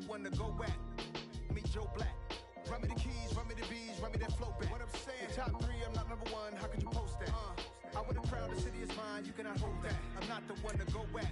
one to go at. Meet Joe Black. Run me the keys, run me the bees, run me that flow back. What I'm saying, the top 3, I'm not number 1, how could you post that? I would've crowned the city is mine, you cannot hold that. I'm not the one to go at.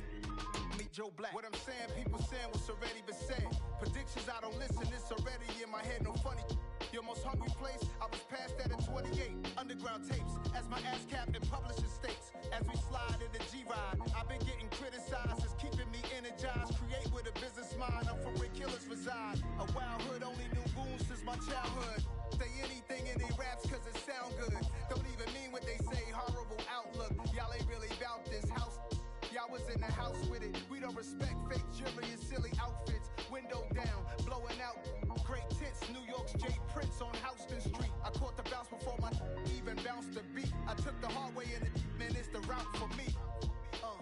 Meet Joe Black. What I'm saying, people saying what's already been said. Predictions, I don't listen, it's already in my head, no funny. Your most hungry place, I was past that at 28. Underground tapes, as my ass cap in publishing states. As we slide in the G-Ride, I've been getting criticized, it's keeping me energized. Create with a business mind, I'm from where killers reside. A wild hood, only knew goons since my childhood. Say anything in they raps cause it sound good. Don't even mean what they say, horrible outlook. Y'all ain't really about this house. Y'all was in the house with it. We don't respect fake jewelry and silly outfits. Window down, blowing out. Great tits, New York's J. Prince on Houston Street. I caught the bounce before my even bounced the beat. I took the hard way in it, man, it's the route for me.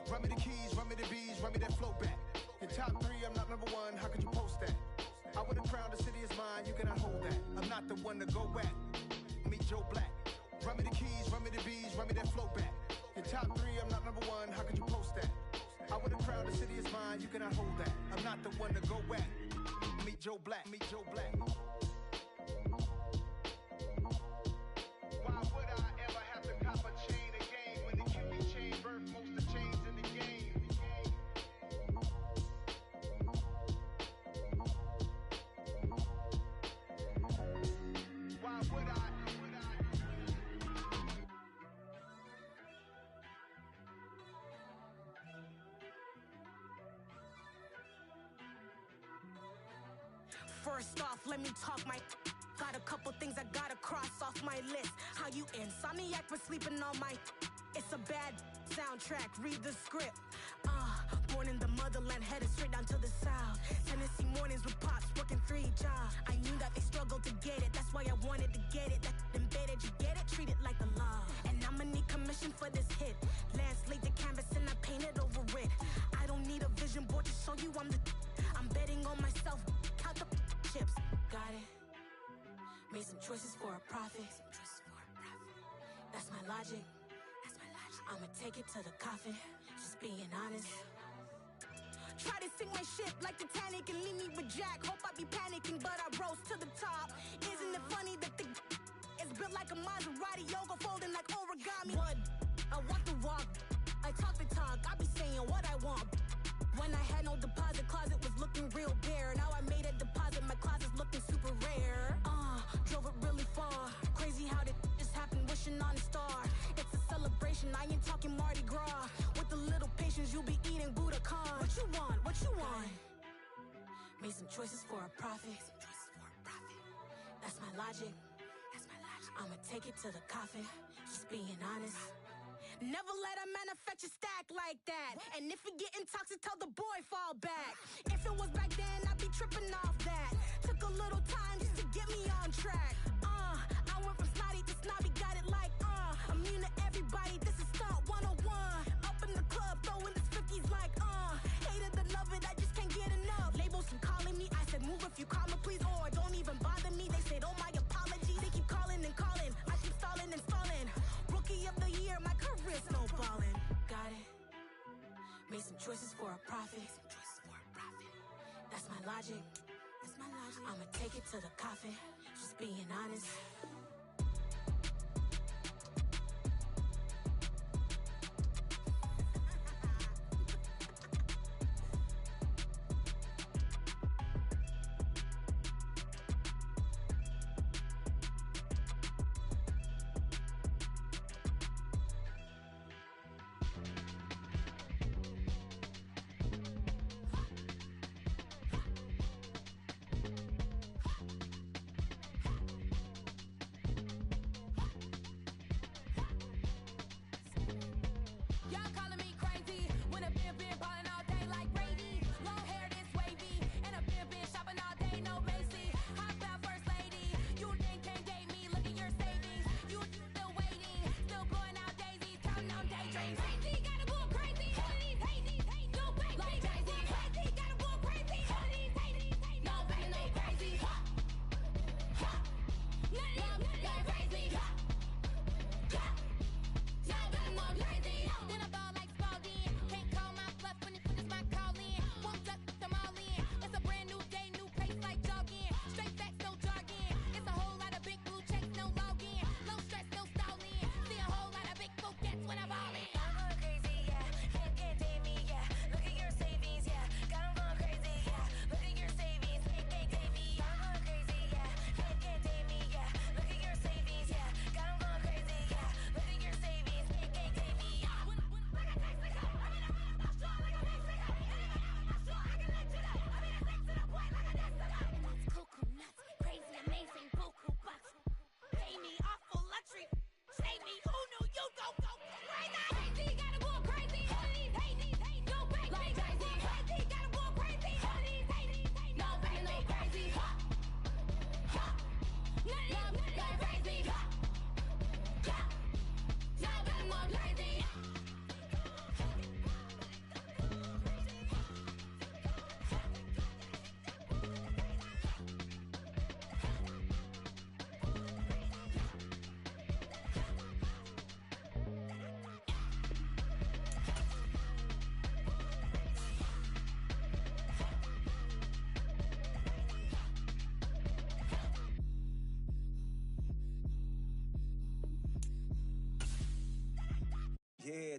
Run me the keys, run me the bees, run me that flow back. Your top 3, I'm not number 1, how could you post that? I would've crowned the city is mine, you cannot hold that. I'm not the one to go at. Meet Joe Black. Run me the keys, run me the bees, run me that flow back. Your top 3, I'm not number 1, how could you post that? I would've crowned the city is mine, you cannot hold that. I'm not the one to go at. Meet Joe Black, meet Joe Black. Why would I ever have to cop a chain again when the QB chain birth most of chains in the game? Why would I? First off, let me talk my. Got a couple things I gotta cross off my list. How you insomniac for sleeping on my. It's a bad soundtrack, read the script. Born in the motherland, headed straight down to the south. Tennessee mornings with pops, working 3 jobs. I knew that they struggled to get it, that's why I wanted to get it. That embedded, you get it, treat it like the law. And I'ma need commission for this hit. Lance laid the canvas and I painted over it. I don't need a vision board to show you I'm the. I'm betting on myself, count the chips. Got it. Made some choices for a profit. That's my logic. I'ma take it to the coffin. Just being honest. Try to sink my ship like Titanic and leave me with Jack. Hope I be panicking, but I rose to the top. Isn't it funny that the is built like a Maserati, yoga folding like origami? What? I walk the walk. I talk the talk. I be saying what I want. When I had no deposit, closet was looking real bare. Now I made a deposit, my closet's looking super rare. Drove it really far. Crazy how did just happen, wishing on a star. It's a celebration, I ain't talking Mardi Gras. With a little patience, you'll be eating Budokan. What you want? What you want? Made some choices for a profit. That's my logic. I'ma take it to the coffin. Just being honest. Never let a manufacture stack like that. And if it getting toxic, tell the boy fall back. If it was back then, I'd be tripping off that. Took a little time just to get me on track. I went from snotty to snobby, got it like immune to everybody, this is stunt 101. Up in the club, throwing this 50s like hate it or love it, I just can't get enough. Labels keep calling me, I said move if you call me please, or don't even bother me. They said oh my apologies, they keep calling and calling. I keep stalling and stalling. Rookie of the year, my career snowballing. Got it. Made some choices for a profit. That's my logic. I'ma take it to the coffin. Just being honest.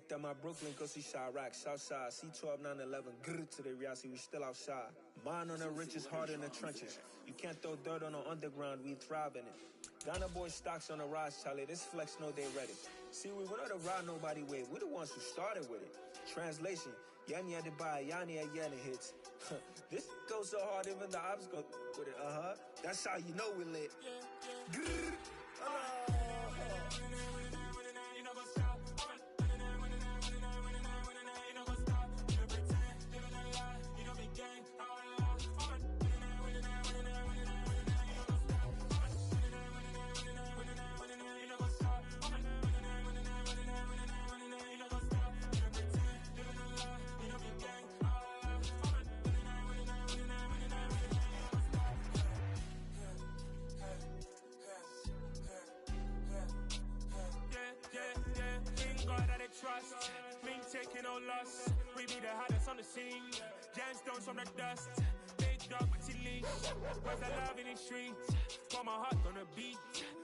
that my Brooklyn go see Chirac, Southside, C12, 911, grrr to the reality, we still outside. Mine on the riches, hard in the trenches. You can't throw dirt on the underground, we thrive in it. Ghana boy stocks on the rise, Charlie, this flex know they ready. See, we not the ride nobody with, we the ones who started with it. Translation, Yanni had to buy, Yanni at Yanni hits. This goes so hard, even the ops go with it, That's how you know we lit. Grrr. Trust, me taking no loss. We be the hottest on the scene. Gemstones from the dust. Big dog with leash. Where's the love in the streets? Pour my heart on the beat.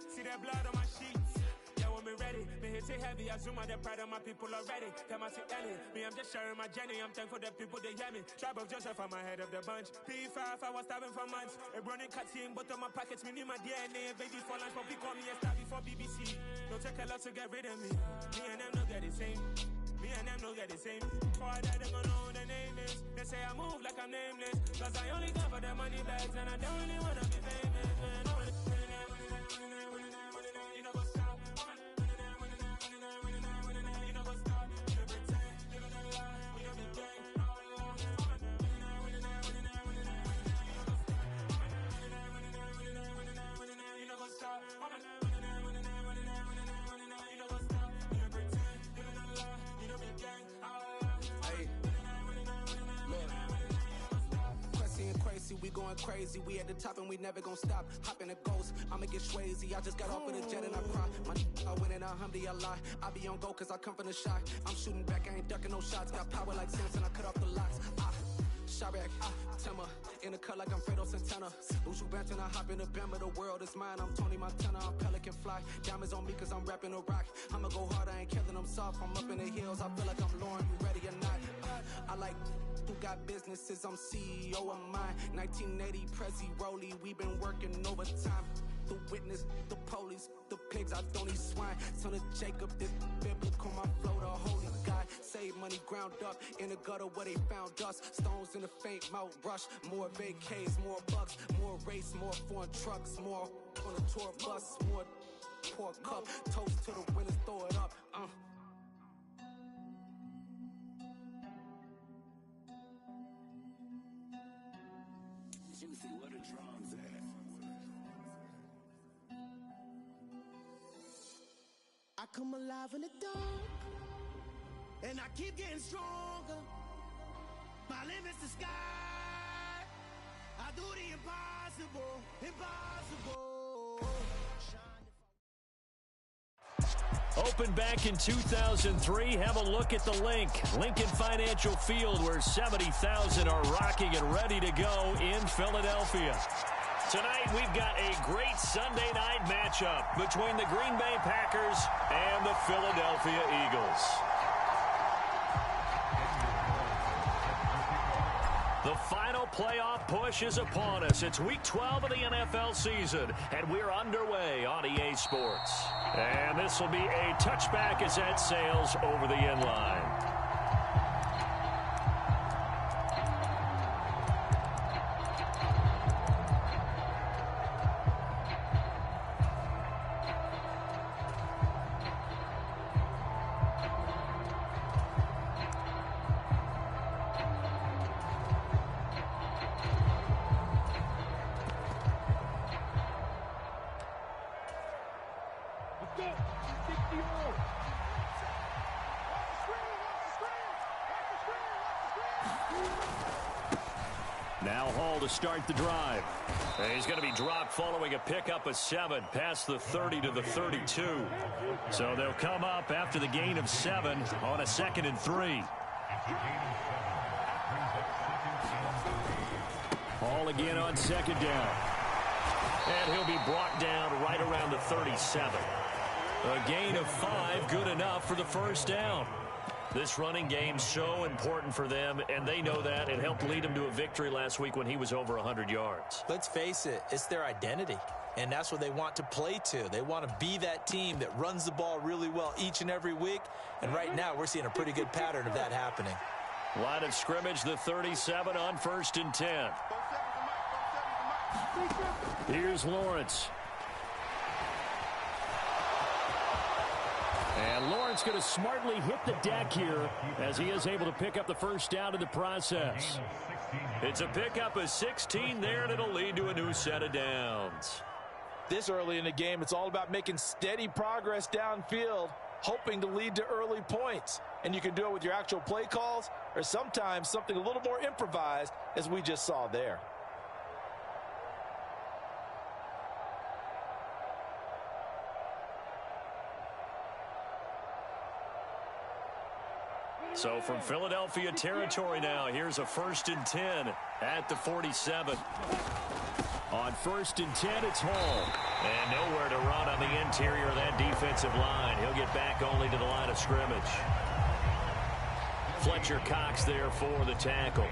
See that blood on my sheets. Yeah, when we ready, me hit it heavy. I zoom out the pride of my people already. Them I see Ellie. Me, I'm just sharing my journey. I'm thankful that people they hear me. Tribe of Joseph, I'm ahead of the bunch. P5, I was starving for months. A running cut in, but on my pockets, me need my DNA. Baby for lunch, but we call me a star before BBC. Don't take a lot to get rid of me. Me and them no get the same. Me and them no get the same. For that they gonna know who the name is. They say I move like I'm nameless. Cause I only go for the money bags and I don't really wanna be famous, man. You know what's up? You know what's up? You know pretend, living a lie. We don't be gang. You know what's up? We going crazy, we at the top and we never gonna stop. Hop in a ghost, I'ma get swayzy. I just got off with a jet and I cry. My I win in a Humvee, I lie. I be on go cause I come from the shot. I'm shooting back, I ain't ducking no shots. Got power like Samson, I cut off the locks. Chirac, Timmer, in the cut like I'm Fredo Santana. Uju Banton, I hop in the Bama, the world is mine. I'm Tony Montana, I'm Pelican Fly. Diamonds on me cause I'm rapping a rock. I'ma go hard, I ain't killing them soft. I'm up in the hills, I feel like I'm Lauren, you ready or not? I like who got businesses, I'm CEO of mine. 1980 Prezi Rolly, we been working overtime. The witness, the police, the pigs, I don't eat swine. Son of Jacob, this biblical, my flow, the holy God. Save money ground up in the gutter where they found us. Stones in the faint mouth rush. More vacays, more bucks, more race, more foreign trucks, more on a tour bus, more pour cup. Toast to the winners, throw it up. Juicy, where the drums at? I come alive in the dark, and I keep getting stronger. My limit's the sky. I do the impossible, impossible. Opened back in 2003. Have a look at the link. Lincoln Financial Field, where 70,000 are rocking and ready to go in Philadelphia. Tonight, we've got a great Sunday night matchup between the Green Bay Packers and the Philadelphia Eagles. The final playoff push is upon us. It's week 12 of the NFL season, and we're underway on EA Sports. And this will be a touchback as that sails over the end line. Now Hall to start the drive. He's going to be dropped following a pickup of 7 past the 30 to the 32. So they'll come up after the gain of 7 on a 2nd and 3. Hall again on 2nd down. And he'll be brought down right around the 37. A gain of 5, good enough for the first down. This running game so important for them, and they know that. It helped lead them to a victory last week when he was over 100 yards. Let's face it, it's their identity, and that's what they want to play to. They want to be that team that runs the ball really well each and every week, and right now we're seeing a pretty good pattern of that happening. Line of scrimmage, the 37 on 1st and 10. Here's Lawrence. And Lawrence going to smartly hit the deck here as he is able to pick up the first down in the process. It's a pickup of 16 there, and it'll lead to a new set of downs. This early in the game, it's all about making steady progress downfield, hoping to lead to early points. And you can do it with your actual play calls or sometimes something a little more improvised, as we just saw there. So from Philadelphia territory now, here's a 1st and 10 at the 47. On 1st and 10, it's Hall. And nowhere to run on the interior of that defensive line. He'll get back only to the line of scrimmage. Fletcher Cox there for the tackle.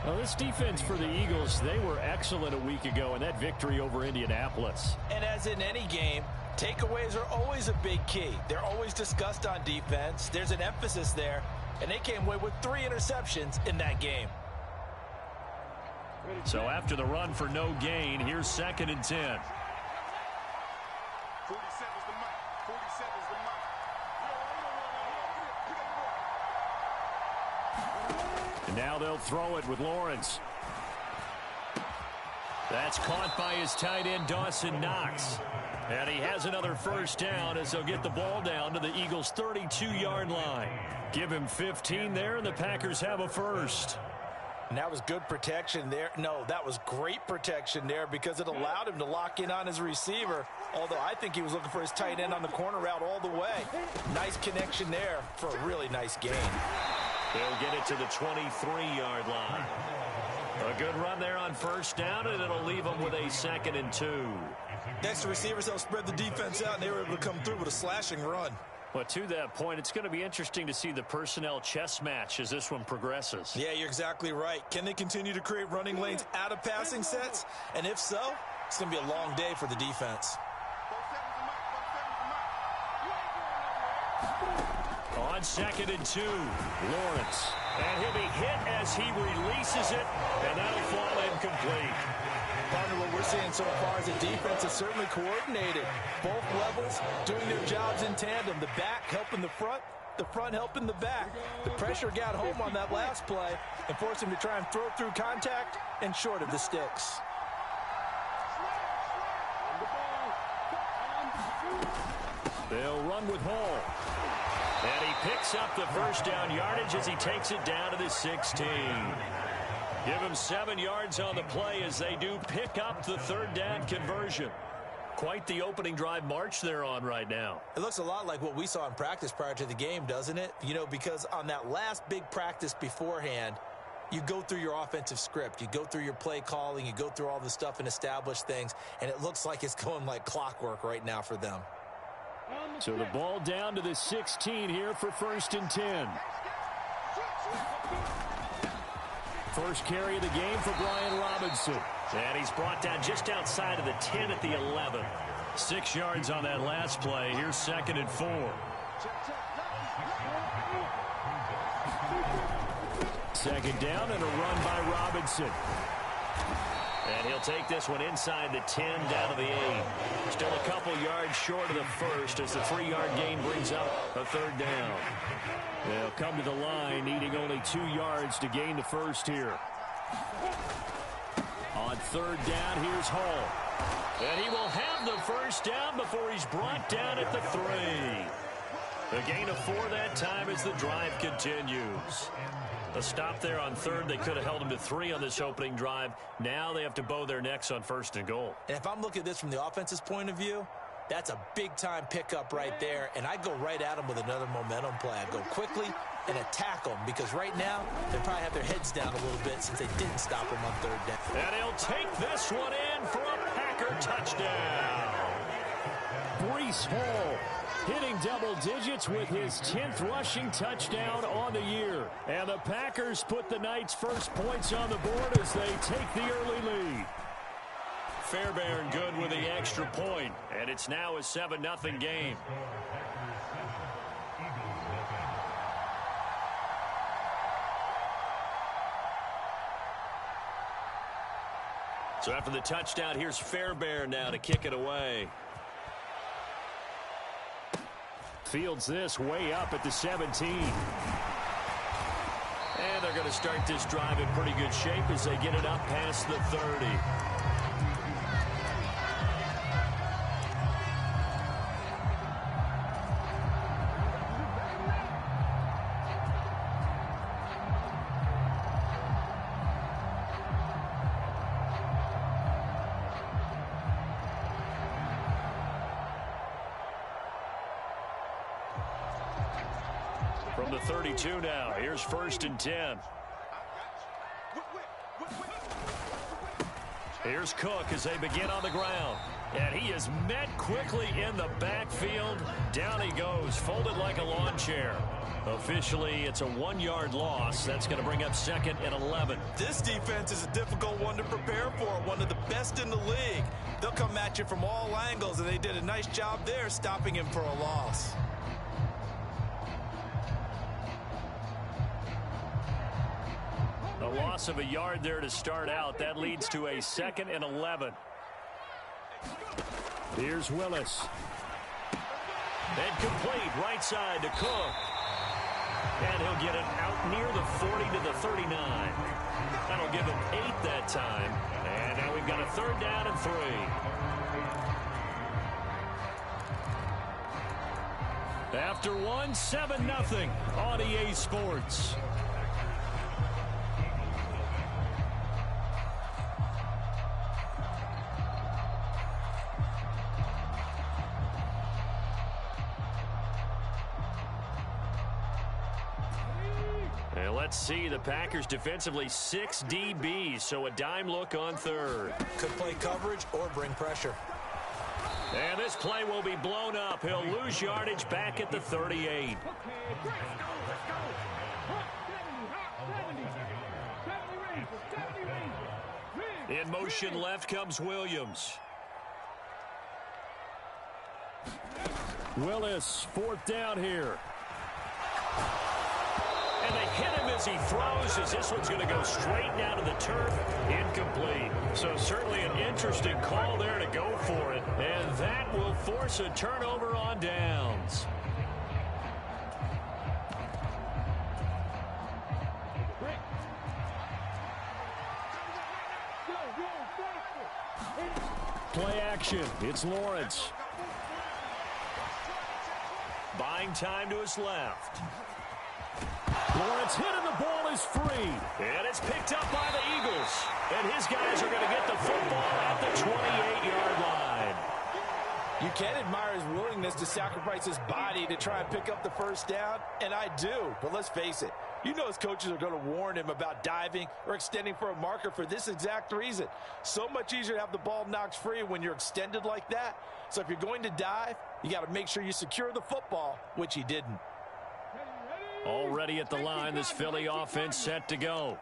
Well, this defense for the Eagles, they were excellent a week ago in that victory over Indianapolis. And as in any game, takeaways are always a big key. They're always discussed on defense. There's an emphasis there, and they came away with 3 interceptions in that game. So after the run for no gain, here's 2nd and 10. 47's the mark. 47's the mark. And now they'll throw it with Lawrence. That's caught by his tight end, Dawson Knox. And he has another first down as they'll get the ball down to the Eagles' 32-yard line. Give him 15 there, and the Packers have a first. And that was good protection there. No, that was great protection there because it allowed him to lock in on his receiver, although I think he was looking for his tight end on the corner route all the way. Nice connection there for a really nice gain. They'll get it to the 23-yard line. A good run there on first down, and it'll leave them with a 2nd and 2. Next to receivers, they'll spread the defense out, and they were able to come through with a slashing run. But to that point, it's going to be interesting to see the personnel chess match as this one progresses. Yeah, you're exactly right. Can they continue to create running lanes out of passing sets? And if so, it's going to be a long day for the defense. On 2nd and 2, Lawrence. And he'll be hit as he releases it, and that'll fall incomplete. Partner, what we're seeing so far is the defense is certainly coordinated. Both levels doing their jobs in tandem. The back helping the front helping the back. The pressure got home on that last play and forced him to try and throw through contact and short of the sticks. They'll run with Hall. And he picks up the first down yardage as he takes it down to the 16. Give him 7 yards on the play as they do pick up the 3rd down conversion. Quite the opening drive march they're on right now. It looks a lot like what we saw in practice prior to the game, doesn't it? You know, because on that last big practice beforehand, you go through your offensive script. You go through your play calling. You go through all the stuff and establish things. And it looks like it's going like clockwork right now for them. So the ball down to the 16 here for 1st and 10. First carry of the game for Brian Robinson. And he's brought down just outside of the 10 at the 11. 6 yards on that last play. Here's 2nd and 4. Second down and a run by Robinson. And he'll take this one inside the 10 down to the 8. Still a couple yards short of the first as the 3-yard gain brings up a 3rd down. They'll come to the line needing only 2 yards to gain the first here. On 3rd down, here's Hall. And he will have the first down before he's brought down at the 3. A gain of 4 that time as the drive continues. A stop there on 3rd. They could have held him to 3 on this opening drive. Now they have to bow their necks on 1st and goal. And if I'm looking at this from the offense's point of view, that's a big-time pickup right there. And I go right at them with another momentum play. I go quickly and attack them because right now they probably have their heads down a little bit since they didn't stop them on 3rd down. And he'll take this one in for a Packer touchdown. Breece Hall hitting double digits with his 10th rushing touchdown on the year. And the Packers put the Knights' first points on the board as they take the early lead. Fairbairn good with the extra point, and it's now a 7-0 game. So after the touchdown, here's Fairbairn now to kick it away. Fields this way up at the 17. And they're going to start this drive in pretty good shape as they get it up past the 30. From the 32 now, here's 1st and 10. Here's Cook as they begin on the ground. And he is met quickly in the backfield. Down he goes, folded like a lawn chair. Officially, it's a 1-yard loss. That's going to bring up 2nd and 11. This defense is a difficult one to prepare for, one of the best in the league. They'll come at you from all angles, and they did a nice job there stopping him for a loss. A loss of a yard there to start out. That leads to a 2nd and 11. Here's Willis. And complete right side to Cook. And he'll get it out near the 40 to the 39. That'll give him 8 that time. And now we've got a 3rd down and 3. After 7-0 on EA Sports. And let's see, the Packers defensively 6 DBs, so a dime look on 3rd. Could play coverage or bring pressure. And this play will be blown up. He'll lose yardage back at the 38. In motion left comes Williams. Willis, 4th down here. And they hit him as he throws, as this one's going to go straight down to the turf. Incomplete. So certainly an interesting call there to go for it. And that will force a turnover on downs. Play action. It's Lawrence. Buying time to his left. Lawrence hit and the ball is free. And it's picked up by the Eagles. And his guys are going to get the football at the 28-yard line. You can admire his willingness to sacrifice his body to try and pick up the 1st down, and I do. But let's face it, you know his coaches are going to warn him about diving or extending for a marker for this exact reason. So much easier to have the ball knocked free when you're extended like that. So if you're going to dive, you got to make sure you secure the football, which he didn't. Already at the line, this Philly offense set to go.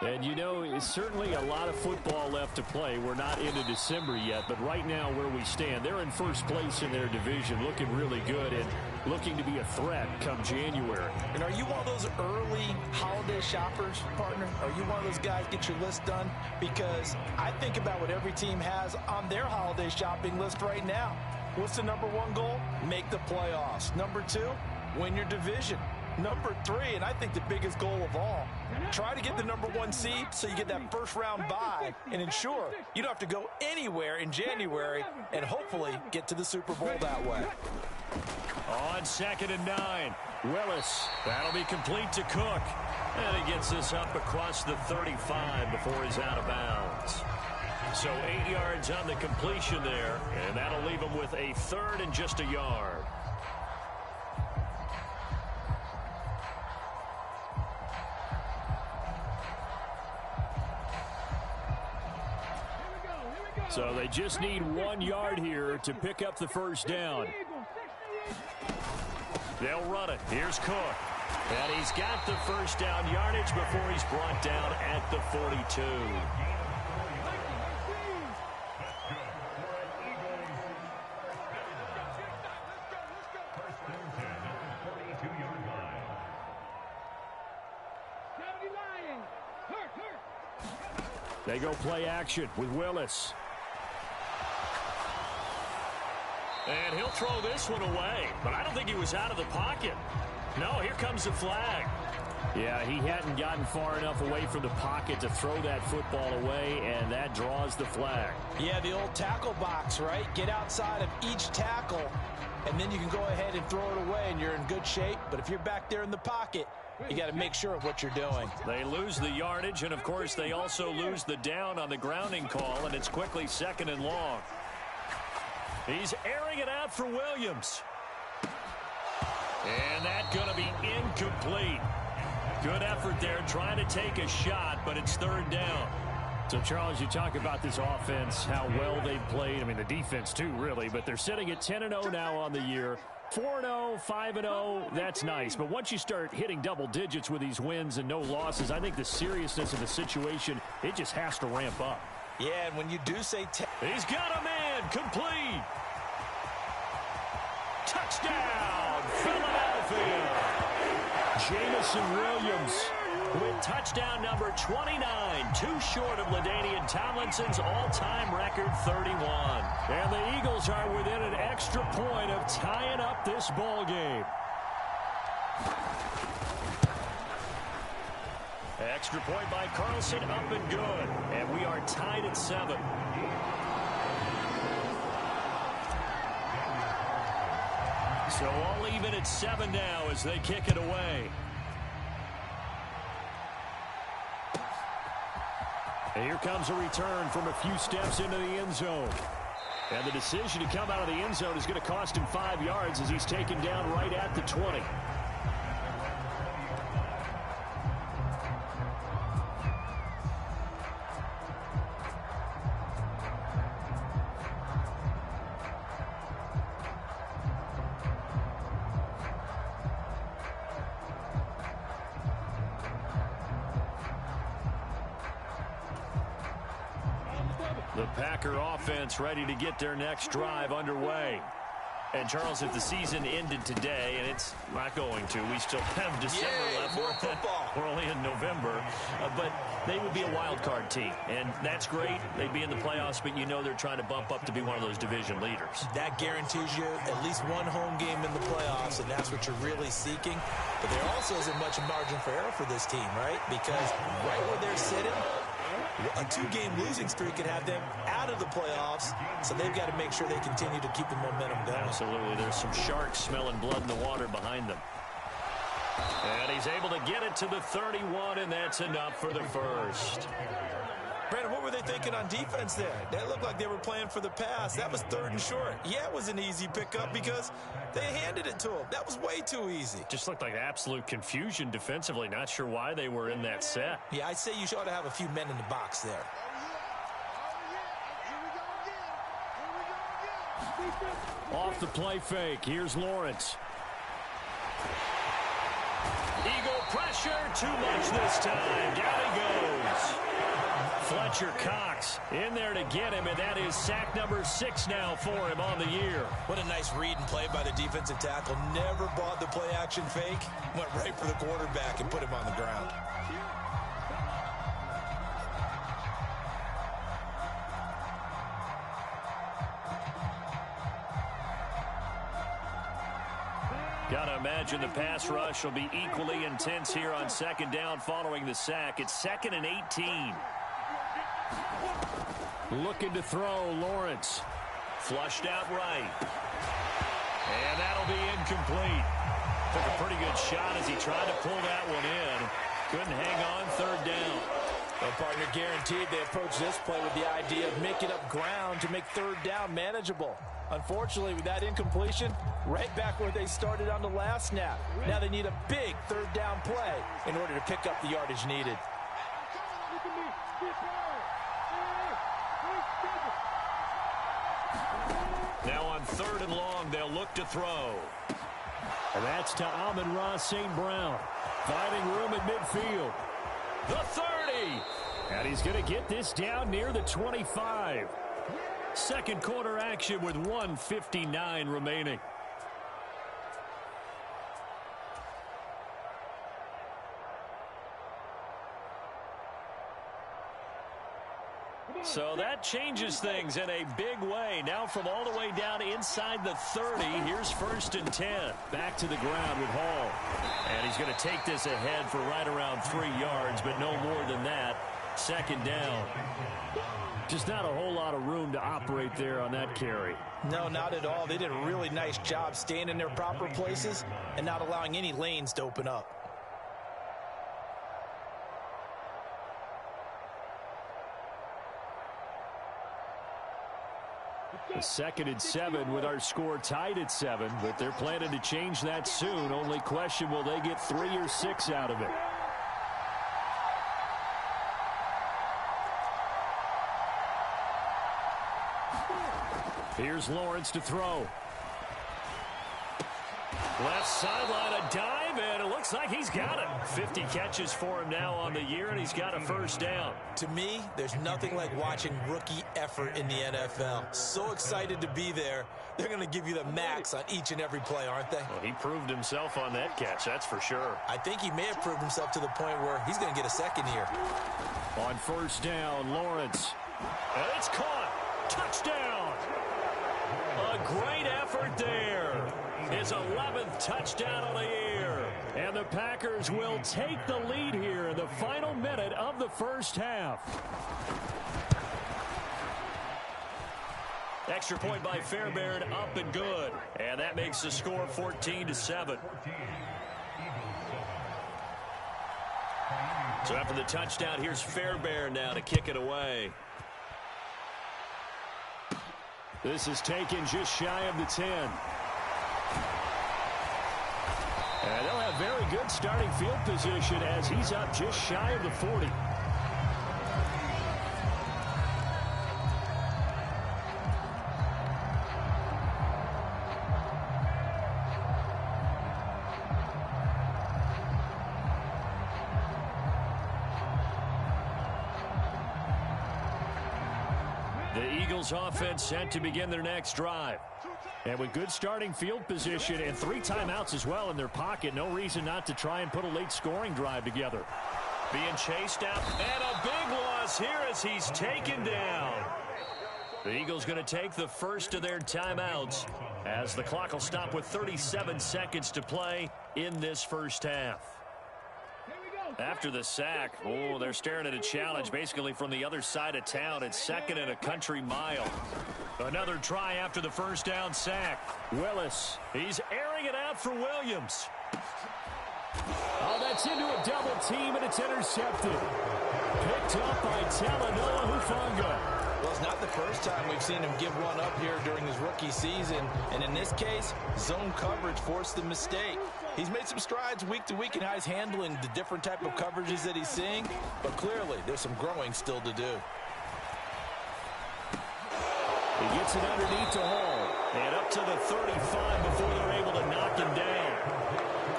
And you know, it's certainly a lot of football left to play. We're not into December yet, but right now where we stand, they're in 1st place in their division, looking really good and looking to be a threat come January. And are you one of those early holiday shoppers, partner? Are you one of those guys get your list done? Because I think about what every team has on their holiday shopping list right now. What's the number 1 goal? Make the playoffs. Number 2, win your division. Number 3, and I think the biggest goal of all, try to get the number 1 seed so you get that 1st round bye and ensure you don't have to go anywhere in January and hopefully get to the Super Bowl that way. On 2nd and 9, Willis. That'll be complete to Cook. And he gets this up across the 35 before he's out of bounds. So 8 yards on the completion there, and that'll leave him with a 3rd and just a yard. So they just need 1 yard here to pick up the 1st down. They'll run it. Here's Cook. And he's got the first down yardage before he's brought down at the 42. They go play action with Willis. And he'll throw this one away. But I don't think he was out of the pocket. No, here comes the flag. Yeah, he hadn't gotten far enough away from the pocket to throw that football away, and that draws the flag. Yeah, the old tackle box, right? Get outside of each tackle, and then you can go ahead and throw it away, and you're in good shape. But if you're back there in the pocket, you got to make sure of what you're doing. They lose the yardage, and, of course, they also lose the down on the grounding call, and it's quickly 2nd and long. He's airing it out for Williams. And that's going to be incomplete. Good effort there trying to take a shot, but it's 3rd down. So, Charles, you talk about this offense, how well they've played. I mean, the defense, too, really. But they're sitting at 10-0 now on the year. 4-0, 5-0, that's nice. But once you start hitting double digits with these wins and no losses, I think the seriousness of the situation, it just has to ramp up. Yeah, and when you do say... He's got a man, complete. Touchdown, Philadelphia. Jamison Williams with touchdown number 29, too short of LaDainian Tomlinson's all-time record 31. And the Eagles are within an extra point of tying up this ball game. Extra point by Carlson, up and good. And we are tied at 7. So all even at 7 now as they kick it away. And here comes a return from a few steps into the end zone. And the decision to come out of the end zone is going to cost him 5 yards as he's taken down right at the 20. The Packer offense ready to get their next drive underway. And, Charles, if the season ended today, and it's not going to, we still have December left. More football. We're only in November. But they would be a wild card team. And that's great. They'd be in the playoffs, but you know they're trying to bump up to be one of those division leaders. That guarantees you at least one home game in the playoffs, and that's what you're really seeking. But there also isn't much margin for error for this team, right? Because right where they're sitting, a 2-game losing streak could have them out of the playoffs, so they've got to make sure they continue to keep the momentum going. Absolutely. There's some sharks smelling blood in the water behind them. And he's able to get it to the 31, and that's enough for the first. Brandon, what were they thinking on defense there? That looked like they were playing for the pass. That was 3rd and short. Yeah, it was an easy pickup because they handed it to him. That was way too easy. Just looked like absolute confusion defensively. Not sure why they were in that set. Yeah, I'd say you ought to have a few men in the box there. Off the play fake. Here's Lawrence. Eagle pressure. Too much this time. Down he goes. Fletcher Cox in there to get him, and that is sack number 6 now for him on the year. What a nice read and play by the defensive tackle. Never bought the play-action fake. Went right for the quarterback and put him on the ground. Gotta imagine the pass rush will be equally intense here on 2nd down following the sack. It's 2nd and 18. Looking to throw, Lawrence. Flushed out right. And that'll be incomplete. Took a pretty good shot as he tried to pull that one in. Couldn't hang on, 3rd down. Well, partner, guaranteed they approach this play with the idea of making up ground to make 3rd down manageable. Unfortunately, with that incompletion, right back where they started on the last snap. Now they need a big 3rd down play in order to pick up the yardage needed. Now on 3rd and long. They'll look to throw. And that's to Amon-Ra St. Brown. Finding room at midfield. The 30. And he's going to get this down near the 25. Second quarter action with 1:59 remaining. So that changes things in a big way. Now from all the way down inside the 30, here's 1st and 10. Back to the ground with Hall. And he's going to take this ahead for right around 3 yards, but no more than that. 2nd down. Just not a whole lot of room to operate there on that carry. No, not at all. They did a really nice job staying in their proper places and not allowing any lanes to open up. A 2nd and 7 with our score tied at 7, but they're planning to change that soon. Only question, will they get 3 or 6 out of it? Here's Lawrence to throw. Left sideline, a dive, and it looks like he's got it. 50 catches for him now on the year, and he's got a 1st down. To me, there's nothing like watching rookie effort in the NFL. So excited to be there. They're going to give you the max on each and every play, aren't they? Well, he proved himself on that catch, that's for sure. I think he may have proved himself to the point where he's going to get a 2nd here. On 1st down, Lawrence. And it's caught. Touchdown. A great effort there. His 11th touchdown of the year. And the Packers will take the lead here in the final minute of the first half. Extra point by Fairbairn, up and good. And that makes the score 14-7. So after the touchdown, here's Fairbairn now to kick it away. This is taken just shy of the 10. And they'll have very good starting field position as he's up just shy of the 40. The Eagles offense set to begin their next drive. And with good starting field position and 3 timeouts as well in their pocket, no reason not to try and put a late scoring drive together. Being chased out, and a big loss here as he's taken down. The Eagles going to take the first of their timeouts as the clock will stop with 37 seconds to play in this first half. After the sack, they're staring at a challenge basically from the other side of town. It's 2nd and a country mile. Another try after the first down sack. Willis. He's airing it out for Williams. Oh, that's into a double team, and it's intercepted. Picked up by Talanoa Hufanga. Well, it's not the first time we've seen him give one up here during his rookie season. And in this case, zone coverage forced the mistake. He's made some strides week to week in how he's handling the different type of coverages that he's seeing. But clearly, there's some growing still to do. He gets it underneath to Hall. And up to the 35 before they're able to knock him down.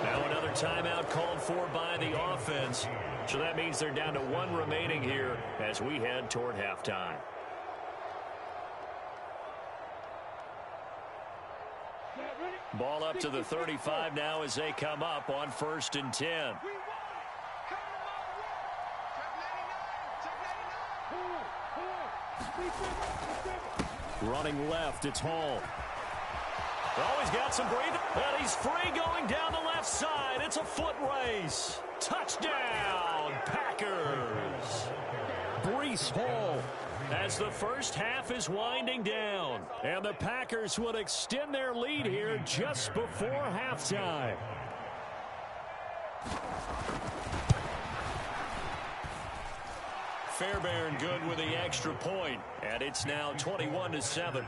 Now another timeout called for by the offense. So that means they're down to 1 remaining here as we head toward halftime. Ball up to the 35 now as they come up on 1st and 10. Running left, it's Hall. Oh, he's got some breathing. And he's free going down the left side. It's a foot race. Touchdown, Packers. Breece Hall. As the first half is winding down. And the Packers will extend their lead here just before halftime. Fairbairn good with the extra point. And it's now 21-7.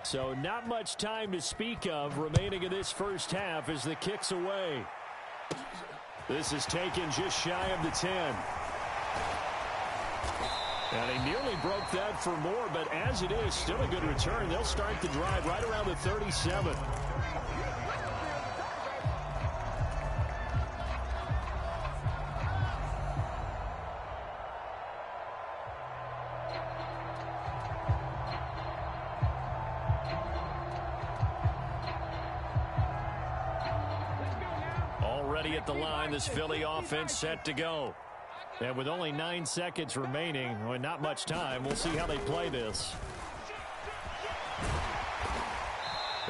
So not much time to speak of remaining in this first half as the kick's away. This is taken just shy of the 10. And he nearly broke that for more, but as it is, still a good return. They'll start the drive right around the 37. Already at the line, this Philly offense set to go. And with only 9 seconds remaining, well, not much time, we'll see how they play this.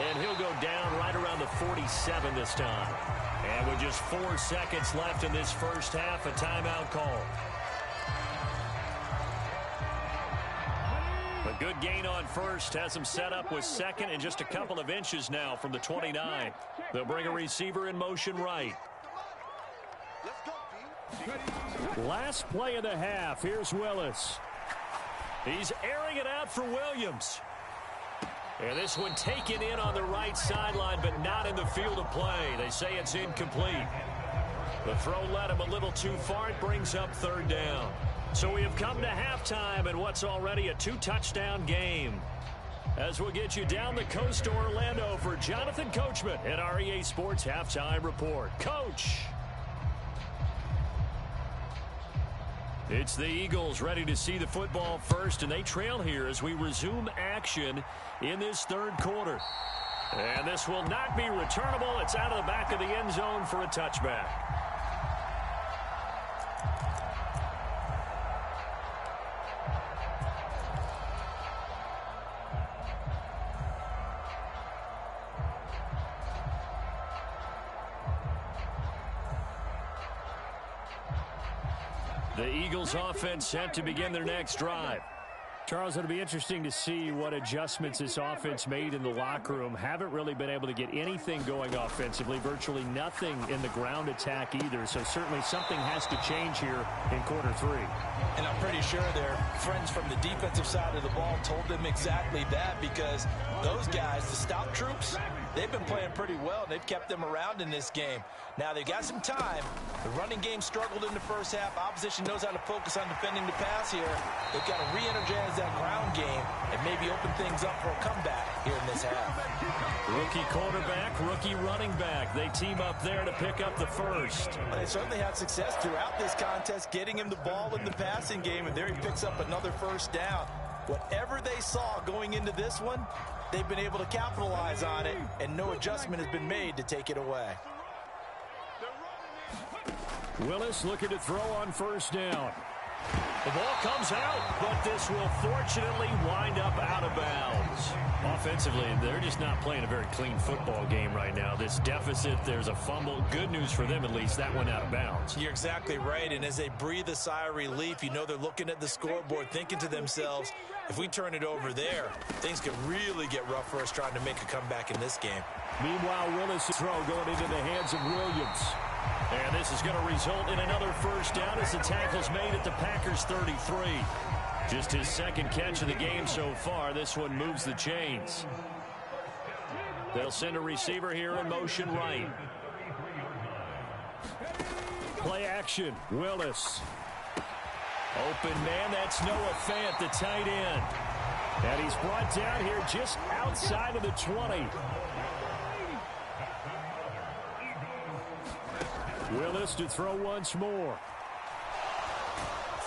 And he'll go down right around the 47 this time. And with just 4 seconds left in this first half, a timeout call. A good gain on first has him set up with second and just a couple of inches now from the 29. They'll bring a receiver in motion right. Last play of the half. Here's Willis. He's airing it out for Williams. And this one taken in on the right sideline, but not in the field of play. They say it's incomplete. The throw led him a little too far. It brings up third down. So we have come to halftime in what's already a 2-touchdown game. As we'll get you down the coast to Orlando for Jonathan Coachman at our EA Sports Halftime Report. Coach! It's the Eagles ready to see the football first, and they trail here as we resume action in this third quarter. And this will not be returnable. It's out of the back of the end zone for a touchback. The Eagles offense set to begin their next drive. Charles, it'll be interesting to see what adjustments this offense made in the locker room. Haven't really been able to get anything going offensively, virtually nothing in the ground attack either. So certainly something has to change here in quarter 3. And I'm pretty sure their friends from the defensive side of the ball told them exactly that, because those guys, the stop troops, they've been playing pretty well. They've kept them around in this game. Now, they've got some time. The running game struggled in the first half. Opposition knows how to focus on defending the pass here. They've got to re-energize that ground game and maybe open things up for a comeback here in this half. Rookie quarterback, rookie running back. They team up there to pick up the first. Well, they certainly had success throughout this contest, getting him the ball in the passing game, and there he picks up another first down. Whatever they saw going into this one, they've been able to capitalize on it, and no adjustment has been made to take it away. Willis looking to throw on first down. The ball comes out, but this will fortunately wind up out of bounds. Offensively, they're just not playing a very clean football game right now. This deficit, there's a fumble. Good news for them, at least. That went out of bounds. You're exactly right, and as they breathe a sigh of relief, you know they're looking at the scoreboard, thinking to themselves, if we turn it over there, things could really get rough for us trying to make a comeback in this game. Meanwhile, Willis' throw going into the hands of Williams. And this is going to result in another first down as the tackle's made at the Packers' 33. Just his second catch of the game so far. This one moves the chains. They'll send a receiver here in motion right. Play action. Willis. Open man. That's Noah Fant, the tight end. And he's brought down here just outside of the 20. Willis to throw once more.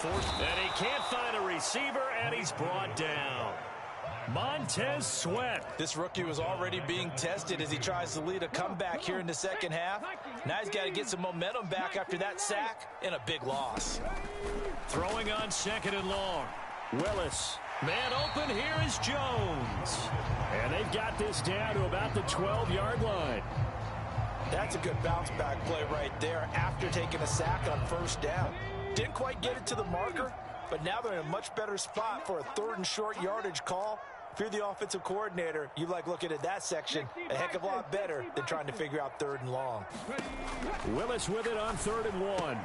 And he can't find a receiver, and he's brought down. Montez Sweat. This rookie was already being tested as he tries to lead a comeback here in the second half. Now he's got to get some momentum back after that sack and a big loss. Throwing on second and long. Willis. Man open, here is Jones. And they've got this down to about the 12-yard line. That's a good bounce-back play right there after taking a sack on first down. Didn't quite get it to the marker, but now they're in a much better spot for a third and short yardage call. If you're the offensive coordinator, you like looking at that section a heck of a lot better than trying to figure out third and long. Willis with it on 3rd and 1.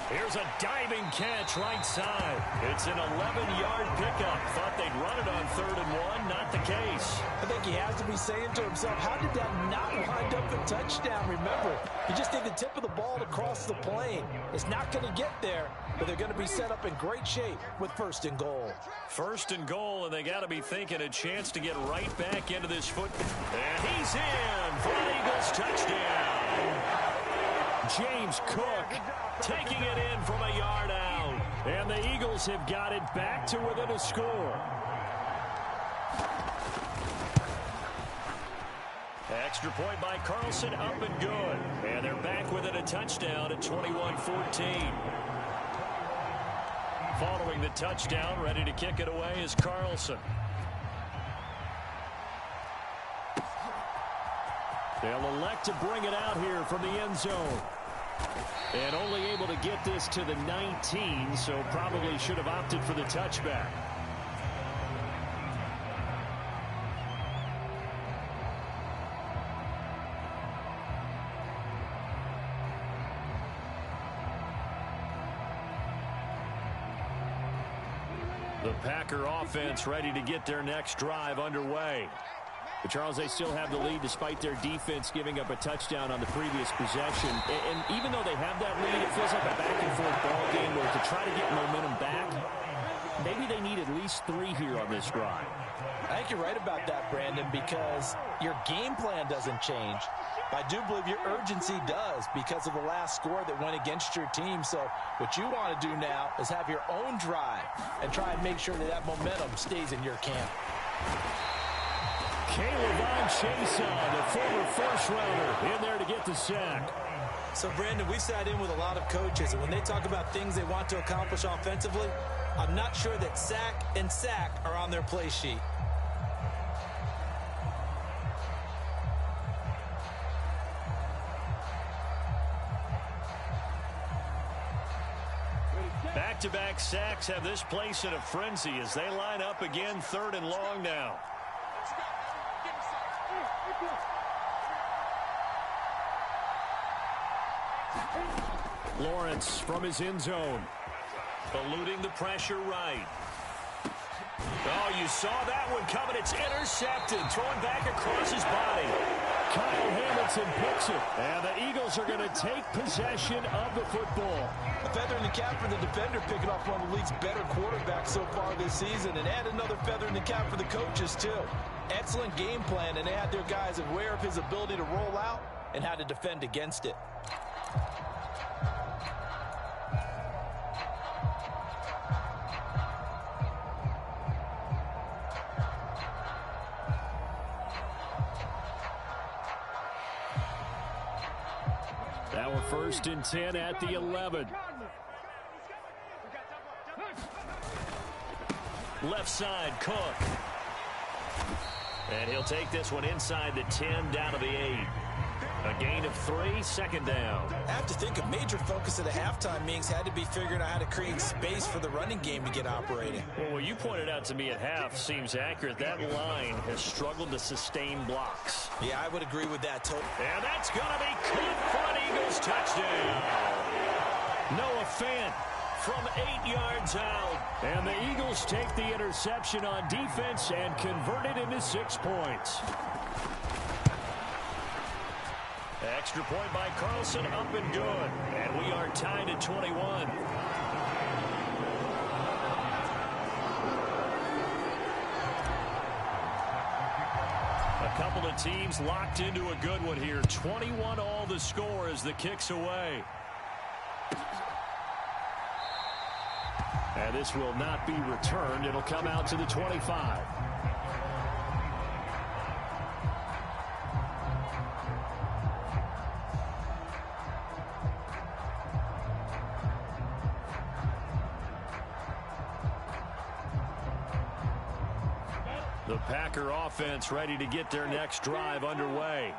Here's a diving catch right side. It's an 11-yard pickup. Thought they'd run it on 3rd and 1. Not the case. think he has to be saying to himself, how did that not wind up a touchdown? Remember, you just need the tip of the ball to cross the plane. It's not going to get there, but they're going to be set up in great shape with 1st and goal. 1st and goal, and they got to be thinking a chance to get right back into this football. And he's in for an Eagles touchdown. James Cook taking it in from a yard out. And the Eagles have got it back to within a score. Extra point by Carlson, up and good. And they're back within a touchdown at 21-14. Following the touchdown, ready to kick it away is Carlson. They'll elect to bring it out here from the end zone. And only able to get this to the 19, so probably should have opted for the touchback. The Packer offense ready to get their next drive underway. But Charles, they still have the lead despite their defense giving up a touchdown on the previous possession. And even though they have that lead, it feels like a back-and-forth ball game where to try to get momentum back, maybe they need at least 3 here on this drive. I think you're right about that, Brandon, because your game plan doesn't change. I do believe your urgency does because of the last score that went against your team. So what you want to do now is have your own drive and try and make sure that that momentum stays in your camp. K'Lavon Chaisson, the former first-rounder, in there to get the sack. So, Brandon, we've sat in with a lot of coaches, and when they talk about things they want to accomplish offensively, I'm not sure that sack and sack are on their play sheet. Back-to-back sacks have this place in a frenzy as they line up again, 3rd and long now. Lawrence from his end zone. Eluding the pressure right. Oh, you saw that one coming. It's intercepted. Throwing back across his body. Kyle Hamilton picks it. And the Eagles are going to take possession of the football. A feather in the cap for the defender, picking off one of the league's better quarterbacks so far this season. And add another feather in the cap for the coaches, too. Excellent game plan, and they had their guys aware of his ability to roll out and how to defend against it. Now a 1st and 10 at the 11. Left side, Cook. And he'll take this one inside the 10, down to the 8. A gain of 3, 2nd down. I have to think a major focus of the halftime meetings had to be figuring out how to create space for the running game to get operating. Well, what you pointed out to me at half seems accurate. That line has struggled to sustain blocks. Yeah, I would agree with that totally. And that's going to be caught for an Eagles touchdown. Noah Fant from 8 yards out. And the Eagles take the interception on defense and convert it into 6 points. Extra point by Carlson, up and good. And we are tied at 21. A couple of teams locked into a good one here. 21 all the score as the kick's away. And this will not be returned. It'll come out to the 25. The Packer offense ready to get their next drive underway.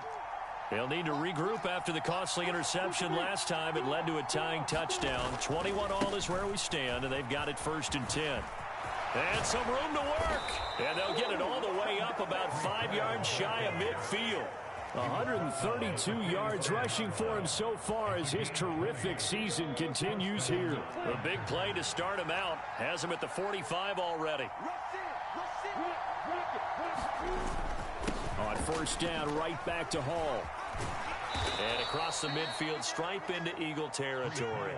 They'll need to regroup after the costly interception last time. It led to a tying touchdown. 21 all is where we stand, and they've got it 1st and 10. And some room to work. And they'll get it all the way up about 5 yards shy of midfield. 132 yards rushing for him so far as his terrific season continues here. A big play to start him out. Has him at the 45 already. first down, right back to Hall. And across the midfield stripe into Eagle territory.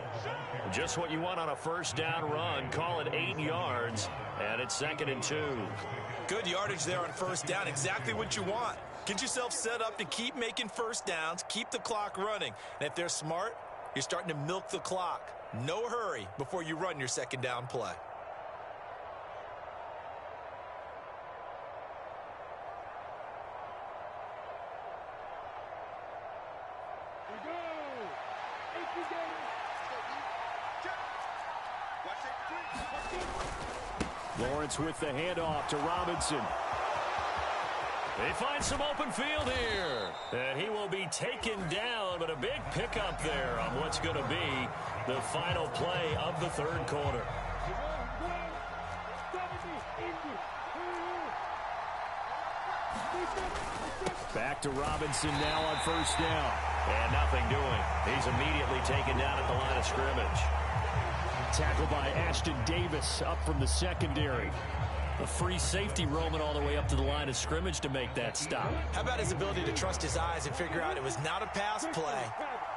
Just what you want on a first down run. Call it 8 yards, and it's 2nd and 2. Good yardage there on first down. Exactly what you want. Get yourself set up to keep making first downs, keep the clock running. And if they're smart, you're starting to milk the clock. No hurry before you run your second down play. Lawrence with the handoff to Robinson. They find some open field here. And he will be taken down, but a big pickup there on what's going to be the final play of the third quarter. Back to Robinson now on first down. And nothing doing. He's immediately taken down at the line of scrimmage. Tackled by Ashton Davis up from the secondary. A free safety roaming all the way up to the line of scrimmage to make that stop. How about his ability to trust his eyes and figure out it was not a pass play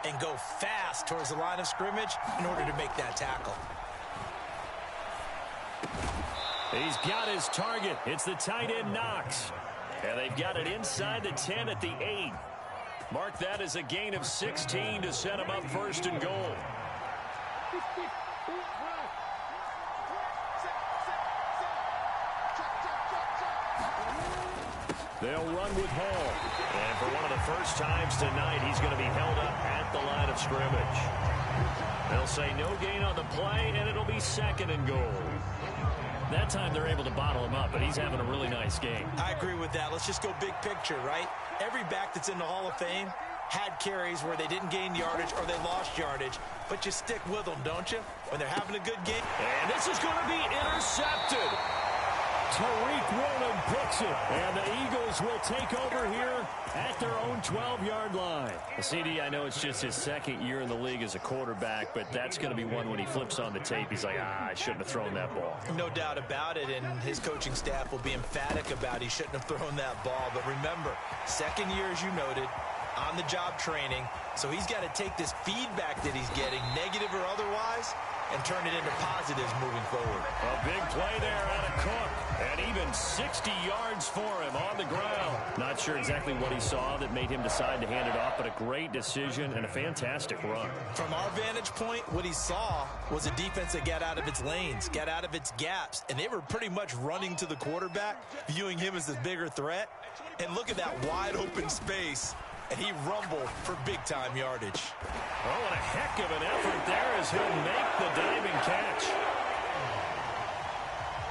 and go fast towards the line of scrimmage in order to make that tackle. He's got his target. It's the tight end Knox. And they've got it inside the 10 at the 8. Mark that as a gain of 16 to set him up first and goal. They'll run with Hall. And for one of the first times tonight, he's going to be held up at the line of scrimmage. They'll say no gain on the play, and it'll be 2nd and goal. That time they're able to bottle him up, but he's having a really nice game. I agree with that. Let's just go big picture, right? Every back that's in the Hall of Fame had carries where they didn't gain yardage or they lost yardage, but you stick with them, don't you? When they're having a good game. And this is going to be intercepted. Tariq Woolen picks it, and the Eagles will take over here at their own 12-yard line. CD, I know it's just his 2nd year in the league as a quarterback, but that's going to be one when he flips on the tape. He's like, I shouldn't have thrown that ball. No doubt about it, and his coaching staff will be emphatic about he shouldn't have thrown that ball. But remember, 2nd year, as you noted, on-the-job training, so he's got to take this feedback that he's getting, negative or otherwise, and turn it into positives moving forward. A big play there out of Cook, and even 60 yards for him on the ground. Not sure exactly what he saw that made him decide to hand it off, but a great decision and a fantastic run. From our vantage point, what he saw was a defense that got out of its lanes, got out of its gaps, and they were pretty much running to the quarterback, viewing him as the bigger threat. And look at that wide open space. And he rumbled for big-time yardage. Oh, what a heck of an effort there as he'll make the diving catch.